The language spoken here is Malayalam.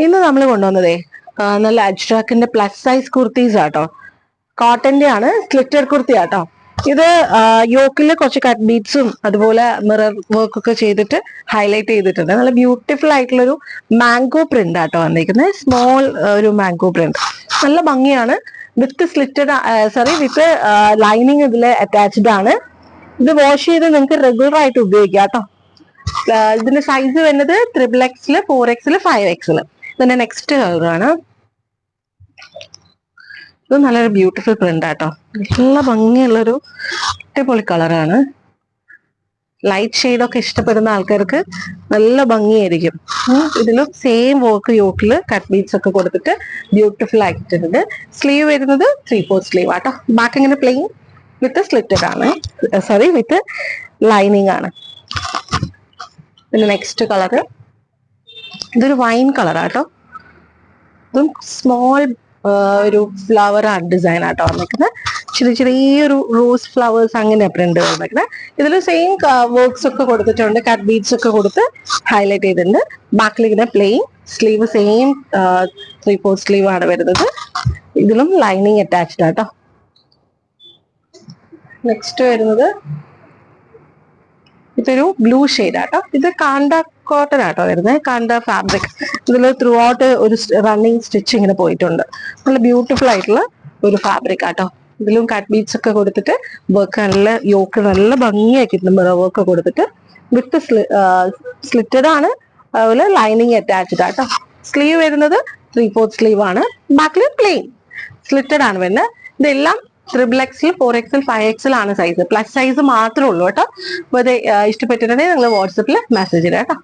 ഇന്ന് നമ്മൾ കൊണ്ടുവന്നതേ നല്ല അജ്രാക്കിന്റെ പ്ലസ് സൈസ് കുർത്തീസ് ആട്ടോ. കോട്ടന്റെ ആണ്, സ്ലിറ്റഡ് കുർത്തി ആട്ടോ. ഇത് യോക്കില് കുറച്ച് കട്ട് ബീഡ്സും അതുപോലെ മിറർ വർക്ക് ഒക്കെ ചെയ്തിട്ട് ഹൈലൈറ്റ് ചെയ്തിട്ടുണ്ട്. നല്ല ബ്യൂട്ടിഫുൾ ആയിട്ടുള്ളൊരു മാംഗോ പ്രിന്റ് ആട്ടോ വന്നിരിക്കുന്നത്. സ്മോൾ ഒരു മാംഗോ പ്രിന്റ്, നല്ല ഭംഗിയാണ്. വിത്ത് സ്ലിറ്റഡ് വിത്ത് ലൈനിങ് ഇതിൽ അറ്റാച്ച്ഡ് ആണ്. ഇത് വാഷ് ചെയ്ത് നിങ്ങൾക്ക് റെഗുലർ ആയിട്ട് ഉപയോഗിക്കാം കേട്ടോ. ഇതിന്റെ സൈസ് വരുന്നത് 3XL, 4XL, 5XL. ഇതിന്റെ നെക്സ്റ്റ് കളറാണ്. ഇത് നല്ലൊരു ബ്യൂട്ടിഫുൾ പ്രിന്റ് ആട്ടോ. നല്ല ഭംഗിയുള്ളൊരു അടിപൊളി കളറാണ്. ലൈറ്റ് ഷെയ്ഡൊക്കെ ഇഷ്ടപ്പെടുന്ന ആൾക്കാർക്ക് നല്ല ഭംഗിയായിരിക്കും. ഇതിലും സെയിം വർക്ക് യോക്കില് കട്ട് ബീഡ്സ് ഒക്കെ കൊടുത്തിട്ട് ബ്യൂട്ടിഫുൾ ആക്കിയിട്ടുണ്ട്. സ്ലീവ് വരുന്നത് 3/4 സ്ലീവ് ആട്ടോ. ബാക്ക് ഇങ്ങനെ പ്ലെയിൻ വിത്ത് സ്ലിറ്റഡ് ആണ്, വിത്ത് ലൈനിങ് ആണ്. പിന്നെ നെക്സ്റ്റ് കളറ് ഇതൊരു വൈൻ കളറാട്ടോ. ഇതും സ്മോൾ ഒരു ഫ്ലവർ ആർട്ട് ഡിസൈൻ ആട്ടോ വന്നിരിക്കുന്നത്. ചെറിയൊരു റോസ് ഫ്ലവേഴ്സ് അങ്ങനെ പ്രിന്റ് വന്നിരിക്കുന്നത്. ഇതിൽ സെയിം വർക്ക്സ് ഒക്കെ കൊടുത്തിട്ടുണ്ട്, കട്ട് ബീഡ്സ് ഒക്കെ കൊടുത്ത് ഹൈലൈറ്റ് ചെയ്തിട്ടുണ്ട്. ബാക്കിൽ ഇങ്ങനെ പ്ലെയിൻ സ്ലീവ്, സെയിം 3/4 സ്ലീവ് ആണ് വരുന്നത്. ഇതിലും ലൈനിങ് അറ്റാച്ച്ഡ് ആട്ടോ. നെക്സ്റ്റ് വരുന്നത് ഇതൊരു ബ്ലൂ ഷെയ്ഡ് ആട്ടോ. ഇത് കാണ്ട കോട്ടൺ ആട്ടോ വരുന്നത്, കാണ്ട ഫാബ്രിക്. ഇതിൽ ത്രൂ ഔട്ട് ഒരു റണ്ണിങ് സ്റ്റിച്ച് ഇങ്ങനെ പോയിട്ടുണ്ട്. നല്ല ബ്യൂട്ടിഫുൾ ആയിട്ടുള്ള ഒരു ഫാബ്രിക് ആട്ടോ. ഇതിലും കട്ട് ബീഡ്സ് ഒക്കെ കൊടുത്തിട്ട് വർക്ക് നല്ല യോക്ക് നല്ല ഭംഗിയാക്കിയിട്ടുണ്ട്. മിറർ വർക്ക് കൊടുത്തിട്ട് വിത്ത് സ്ലിറ്റഡ് ആണ്, അതുപോലെ ലൈനിങ് അറ്റാച്ച്ഡ് ആട്ടോ. സ്ലീവ് വരുന്നത് 3/4 സ്ലീവ് ആണ്. ബാക്കിൽ പ്ലെയിൻ സ്ലിറ്റഡ് ആണ് വരുന്നത്. ഇതെല്ലാം 3XL, 4XL, 5XL ആണ് സൈസ്. പ്ലസ് സൈസ് മാത്രമേ ഉള്ളൂ കേട്ടോ. അപ്പോൾ ഇത് ഇഷ്ടപ്പെട്ടിട്ടുണ്ടെങ്കിൽ നിങ്ങൾ വാട്സപ്പിൽ മെസ്സേജ് ഇടാം കേട്ടോ.